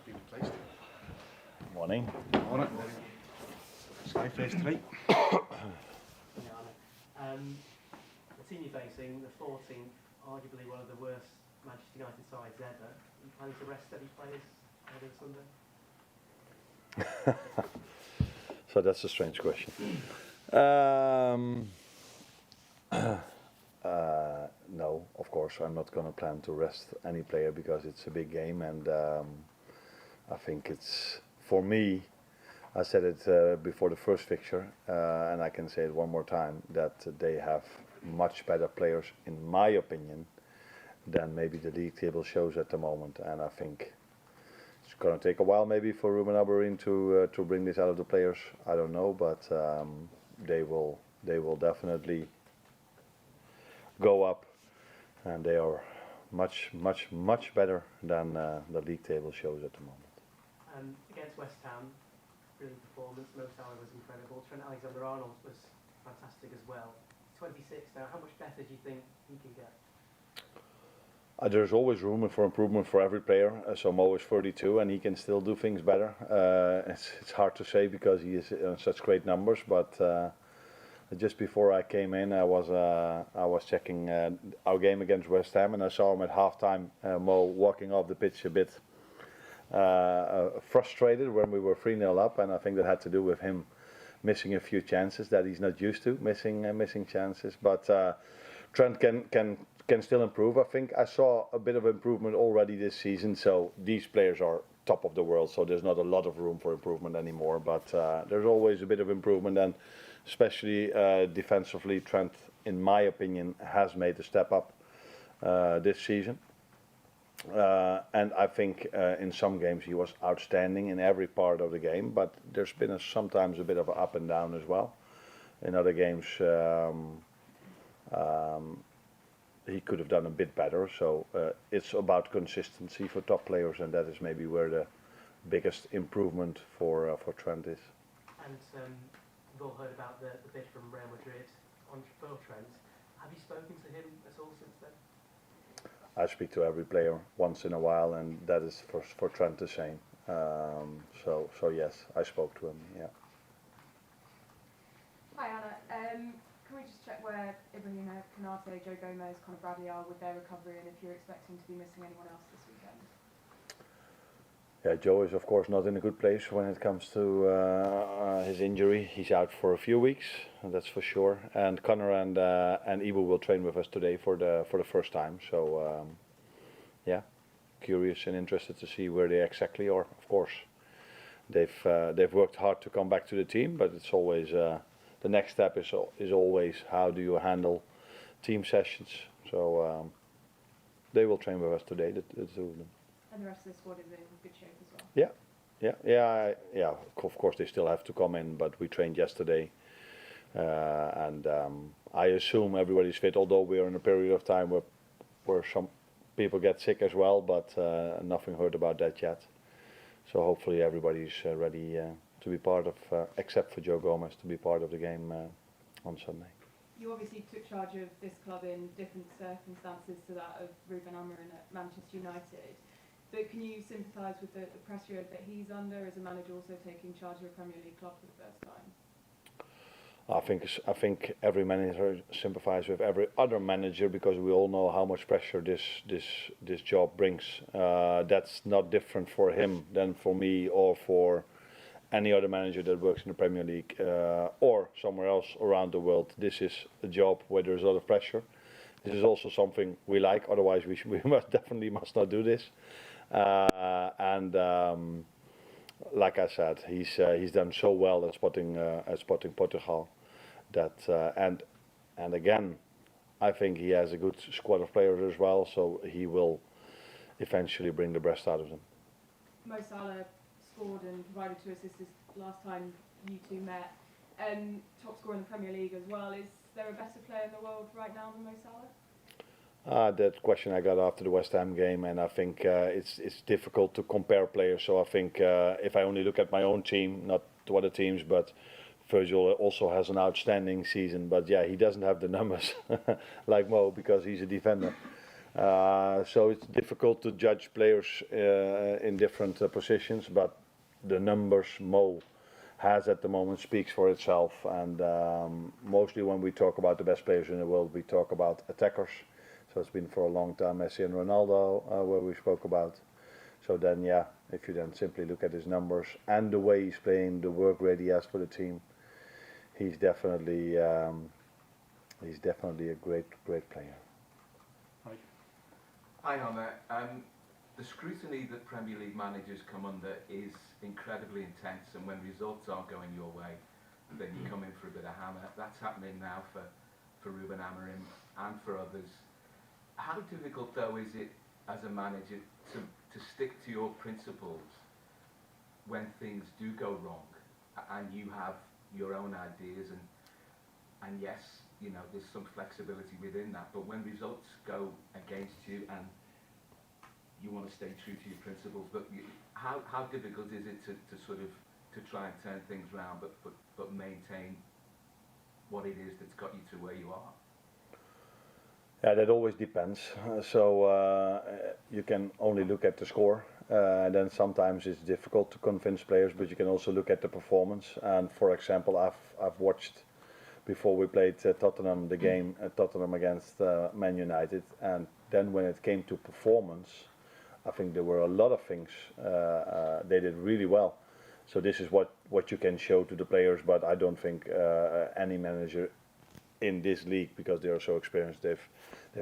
been replaced. Morning. Morning. Sky first three. The team you're facing, the 14th, arguably one of the worst Manchester United sides ever. Are you planning to rest any players ahead of Sunday? So that's a strange question. No, of course, I'm not going to plan to rest any player because it's a big game, and I think it's, for me, I said it before the first fixture, and I can say it one more time, that they have much better players, in my opinion, than maybe the league table shows at the moment, and I think it's going to take a while maybe for Ruben Amorim to bring this out of the players. I don't know, but they will definitely go up, and they are much better than the league table shows at the moment. Against West Ham, brilliant performance. Mo Salah was incredible. Trent Alexander-Arnold was fantastic as well. 26 now. How much better do you think he can get? There's always room for improvement for every player. So Mo is 32 and he can still do things better. It's hard to say because he is on such great numbers. But just before I came in, I was checking our game against West Ham, and I saw him at halftime. Mo walking off the pitch a bit frustrated when we were 3-0 up, and I think that had to do with him missing a few chances that he's not used to missing chances. But Trent can still improve. I think I saw a bit of improvement already this season. So these players are top of the world, so there's not a lot of room for improvement anymore. But there's always a bit of improvement, and especially defensively, Trent, in my opinion, has made a step up this season. And I think in some games he was outstanding in every part of the game, but there's been sometimes a bit of an up and down as well. In other games he could have done a bit better, so it's about consistency for top players, and that is maybe where the biggest improvement for Trent is. And we've all heard about the bid from Real Madrid on Mo Trent. Have you spoken to him at all since then? I speak to every player once in a while, and that is for Trent the same. So yes, I spoke to him. Yeah. Hi Anna. Can we just check where Ibou, Konate, Joe Gomez, Conor Bradley are with their recovery, and if you're expecting to be missing anyone else this weekend? Yeah, Joe is of course not in a good place when it comes to his injury. He's out for a few weeks, that's for sure. And Conor and Ibou will train with us today for the first time. So yeah, curious and interested to see where they exactly are. Of course, they've worked hard to come back to the team, but it's always the next step is always how do you handle team sessions. So they will train with us today, the two of them. And the rest of the squad is in good shape as well? Yeah. Of course, they still have to come in, but we trained yesterday, and I assume everybody's fit. Although we are in a period of time where some people get sick as well, but nothing heard about that yet. So hopefully everybody's ready to be part of, except for Joe Gomez, to be part of the game on Sunday. You obviously took charge of this club in different circumstances to that of Ruben Amorim at Manchester United. But can you sympathise with the pressure that he's under as a manager, also taking charge of a Premier League club for the first time? I think every manager sympathises with every other manager, because we all know how much pressure this job brings. That's not different for him than for me or for any other manager that works in the Premier League or somewhere else around the world. This is a job where there's a lot of pressure. This is also something we like. Otherwise, we definitely must not do this. And like I said, he's done so well at Sporting Portugal that and again, I think he has a good squad of players as well. So he will eventually bring the best out of them. Mo Salah scored and provided 2 assists last time you two met. Top scorer in the Premier League as well. Is there a better player in the world right now than Mo Salah? That question I got after the West Ham game, and I think it's difficult to compare players. So I think if I only look at my own team, not to other teams, but Virgil also has an outstanding season. But yeah, he doesn't have the numbers like Mo because he's a defender. So it's difficult to judge players in different positions, but the numbers Mo has at the moment speaks for itself. And mostly when we talk about the best players in the world, we talk about attackers. So it's been for a long time Messi and Ronaldo, where we spoke about. So then, yeah, if you then simply look at his numbers and the way he's playing, the work rate he has for the team, he's definitely a great player. Hi, Arne. The scrutiny that Premier League managers come under is incredibly intense, and when results aren't going your way, then you come in for a bit of hammer. That's happening now for Ruben Amorim and for others. How difficult, though, is it as a manager to stick to your principles when things do go wrong and you have your own ideas, and yes, you know, there's some flexibility within that, but when results go against you and you want to stay true to your principles, but how difficult is it to sort of to try and turn things around but maintain what it is that's got you to where you are? Yeah, that always depends. You can only look at the score, and then sometimes it's difficult to convince players, but you can also look at the performance. And for example, I've watched before we played Tottenham, the game Tottenham against Man United, and then when it came to performance, I think there were a lot of things they did really well. So this is what you can show to the players, but I don't think any manager in this league, because they are so experienced, they've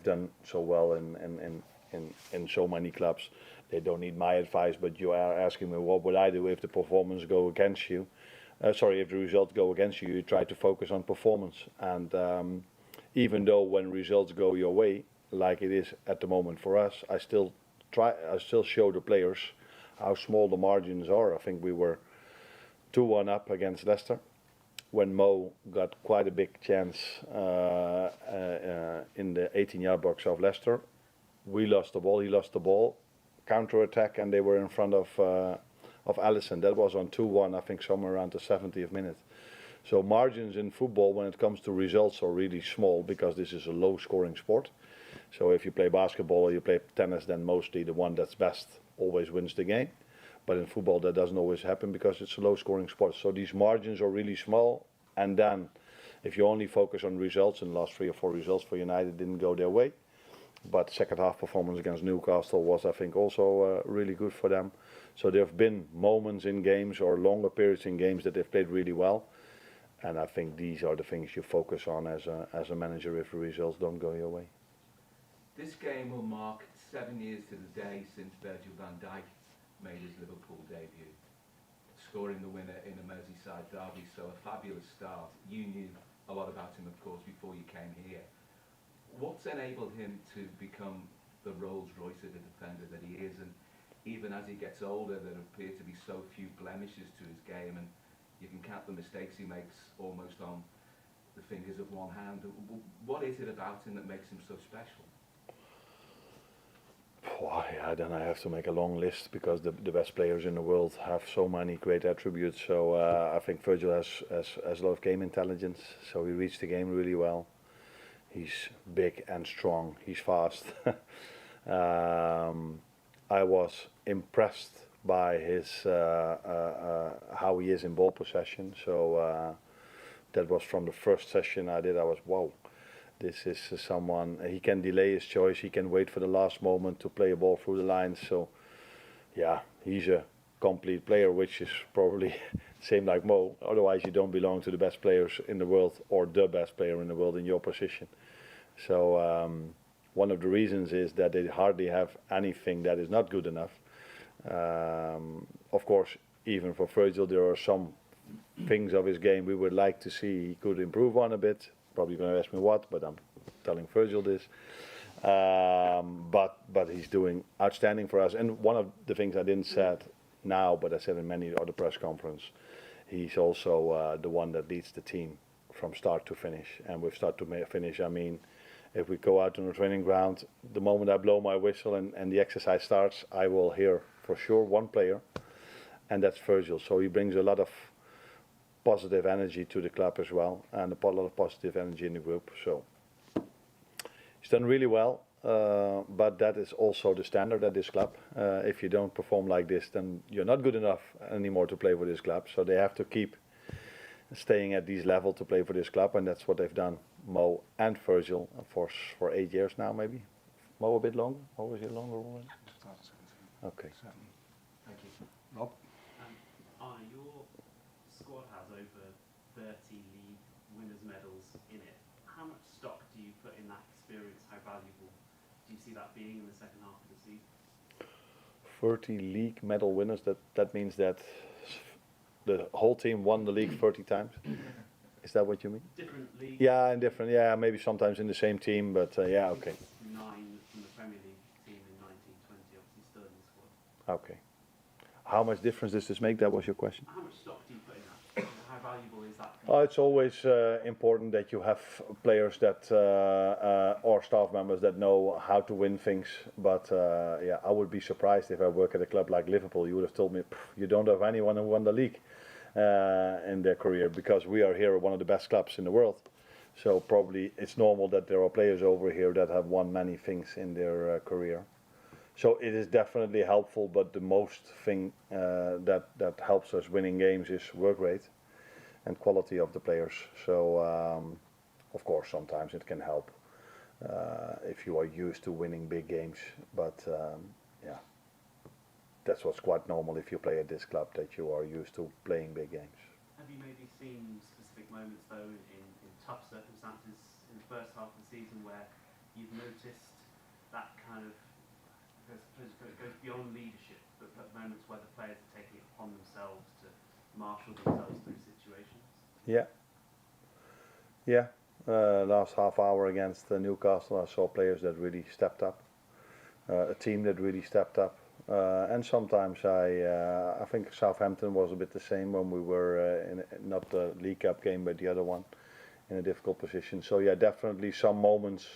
done so well in so many clubs. They don't need my advice, but you are asking me what would I do if the performance go against you. If the results go against you, you try to focus on performance. And even though when results go your way, like it is at the moment for us, I still show the players how small the margins are. I think we were 2-1 up against Leicester, when Mo got quite a big chance in the 18-yard box of Leicester. We lost the ball, he lost the ball, counter-attack, and they were in front of Alisson. That was on 2-1, I think somewhere around the 70th minute. So margins in football when it comes to results are really small, because this is a low-scoring sport. So if you play basketball or you play tennis, then mostly the one that's best always wins the game. But in football that doesn't always happen, because it's a low-scoring sport. So these margins are really small. And then if you only focus on results, and the last 3 or 4 results for United didn't go their way. But second half performance against Newcastle was, I think, also really good for them. So there have been moments in games or longer periods in games that they've played really well. And I think these are the things you focus on as a manager if the results don't go your way. This game will mark 7 years to the day since Virgil van Dijk made his Liverpool debut, scoring the winner in a Merseyside derby, so a fabulous start. You knew a lot about him, of course, before you came here. What's enabled him to become the Rolls Royce of the defender that he is, and even as he gets older, there appear to be so few blemishes to his game, and you can count the mistakes he makes almost on the fingers of one hand. What is it about him that makes him so special? Then I have to make a long list, because the best players in the world have so many great attributes. So I think Virgil has a lot of game intelligence, so he reads the game really well. He's big and strong, he's fast. I was impressed by his how he is in ball possession. So that was from the first session I did. I was, wow. This is someone, he can delay his choice, he can wait for the last moment to play a ball through the lines. So, yeah, he's a complete player, which is probably same like Mo. Otherwise, you don't belong to the best players in the world, or the best player in the world in your position. So, one of the reasons is that they hardly have anything that is not good enough. Of course, even for Virgil, there are some things of his game we would like to see he could improve on a bit. Probably going to ask me what, but I'm telling Virgil this. But he's doing outstanding for us. And one of the things I didn't said now, but I said in many other press conferences, he's also the one that leads the team from start to finish. And with start to finish, I mean, if we go out on the training ground, the moment I blow my whistle and the exercise starts, I will hear for sure one player, and that's Virgil. So he brings a lot of positive energy to the club as well, and a lot of positive energy in the group. So he's done really well. but that is also the standard at this club. If you don't perform like this, then you're not good enough anymore to play for this club. So they have to keep staying at this level to play for this club, and that's what they've done. Mo and Virgil for 8 years now, maybe. Mo a bit longer. Mo was he longer already? 2017. Okay. Certainly. Thank you. Rob? Arne, your squad has over 30 league winners' medals in it. How much stock do you put in that experience? How valuable do you see that being in the second half of the season? 30 league medal winners. That means that the whole team won the league 30 times. Is that what you mean? Different leagues. Yeah, and different. Yeah, maybe sometimes in the same team, but yeah, okay. 9 from the Premier League team in 1920, obviously still in the squad. Okay. How much difference does this make? That was your question. How much stock do you put in that? How valuable is that? Oh, it's always important that you have players that or staff members that know how to win things. But yeah, I would be surprised if I work at a club like Liverpool. You would have told me you don't have anyone who won the league in their career, because we are here one of the best clubs in the world. So probably it's normal that there are players over here that have won many things in their career. So it is definitely helpful, but the most thing that helps us winning games is work rate and quality of the players. So of course sometimes it can help if you are used to winning big games, but yeah, that's what's quite normal if you play at this club, that you are used to playing big games. Have you maybe seen specific moments though in tough circumstances in the first half of the season where you've noticed that kind of, I suppose it goes beyond leadership, but moments where the players are taking it upon themselves to marshal themselves through situations? Yeah. Yeah. Last half hour against Newcastle, I saw players that really stepped up, a team that really stepped up, and sometimes I think Southampton was a bit the same when we were in not the League Cup game but the other one, in a difficult position. So yeah, definitely some moments,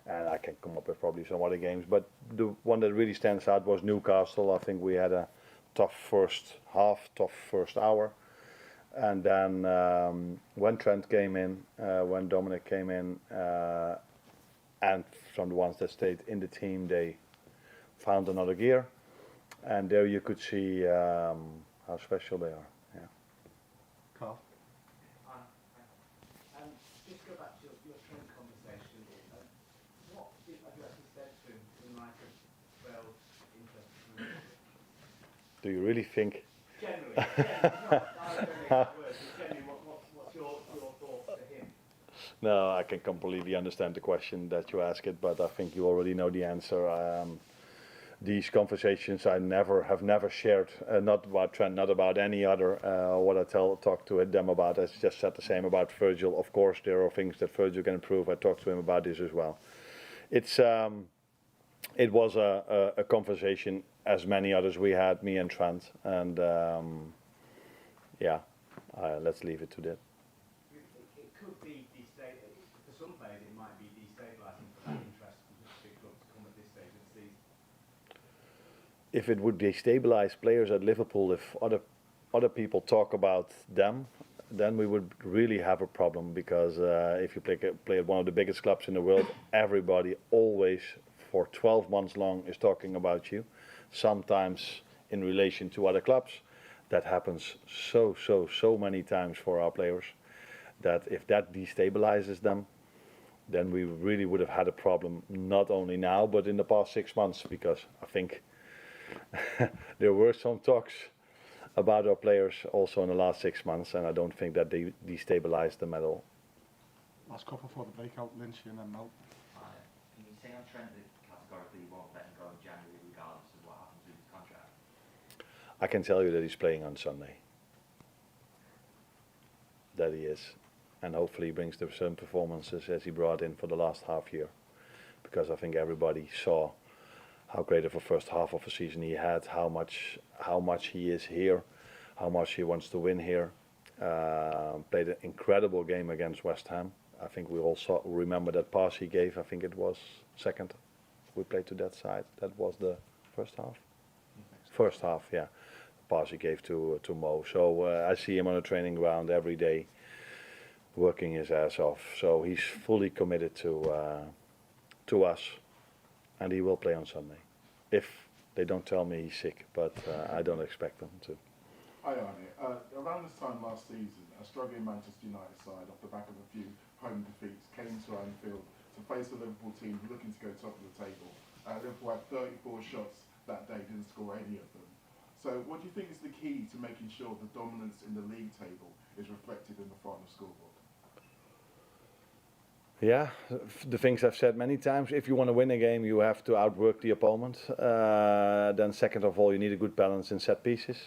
and I can come up with probably some other games, but the one that really stands out was Newcastle. I think we had a tough first half, tough first hour. And then when Trent came in, when Dominic came in, and from the ones that stayed in the team, they found another gear. And there you could see how special they are. Yeah. Carl? Just go back to your Trent conversation. What have you actually said to him in light of Bell's interest? Do you really think? Generally, not directly words, but generally, what's your thoughts to him? No, I can completely understand the question that you ask it, but I think you already know the answer. These conversations I have never shared, not about Trent, not about any other. What I talk to them about, I just said the same about Virgil. Of course, there are things that Virgil can improve. I talked to him about this as well. It was a conversation as many others we had, me and Trent, and yeah, let's leave it to that. It could be destabilising. For some players, it might be destabilising for that interest from the big club to come at this stage of the season. If it would destabilize players at Liverpool, if other people talk about them, then we would really have a problem, because if you play at one of the biggest clubs in the world, everybody always for 12 months long is talking about you, sometimes in relation to other clubs. That happens so many times for our players, that if that destabilizes them, then we really would have had a problem, not only now but in the past 6 months, because I think there were some talks about our players also in the last 6 months, and I don't think that they destabilized them at all. Last couple before the breakout, Lynch and then Mel. Can you say on Trent that categorically you won't let him go in January regardless of what happens with his contract? I can tell you that he's playing on Sunday. That he is. And hopefully he brings the same performances as he brought in for the last half year. Because I think everybody saw how great of a first half of a season he had, how much he is here, how much he wants to win here. Played an incredible game against West Ham. I think we all remember that pass he gave. I think it was second. We played to that side. That was the first half. First half, yeah. The pass he gave to Mo. So I see him on a training ground every day, working his ass off. So he's fully committed to us. and he will play on Sunday, if they don't tell me he's sick. But I don't expect them to. Hi Arne. Around this time last season, a struggling Manchester United side, off the back of a few home defeats, came to Anfield to face a Liverpool team looking to go top of the table. Liverpool had 34 shots that day, didn't score any of them. So what do you think is the key to making sure the dominance in the league table is reflected in the final scoreboard? Yeah, the things I've said many times. If you want to win a game, you have to outwork the opponent. Then second of all, you need a good balance in set pieces,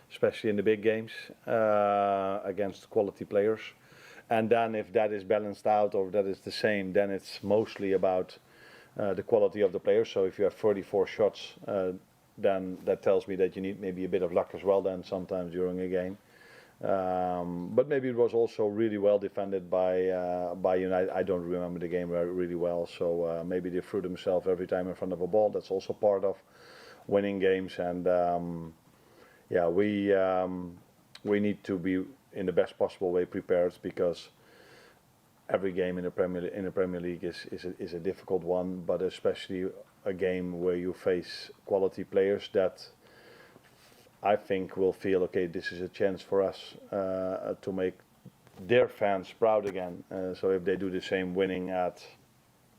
especially in the big games against quality players. And then if that is balanced out or that is the same, then it's mostly about the quality of the players. So if you have 34 shots, then that tells me that you need maybe a bit of luck as well then sometimes during a game. But maybe it was also really well defended by United. I don't remember the game really well, so maybe they threw themselves every time in front of a ball. That's also part of winning games. And yeah, we need to be in the best possible way prepared, because every game in the Premier League is a difficult one, but especially a game where you face quality players that I think will feel, okay, this is a chance for us to make their fans proud again. So if they do the same winning at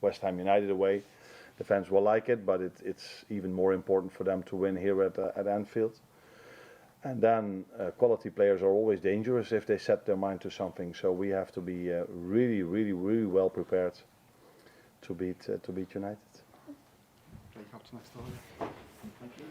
West Ham United away, the fans will like it, but it's even more important for them to win here at Anfield. And then quality players are always dangerous if they set their mind to something. So we have to be really, really, really well prepared to beat United. Jacob's next door. Thank you.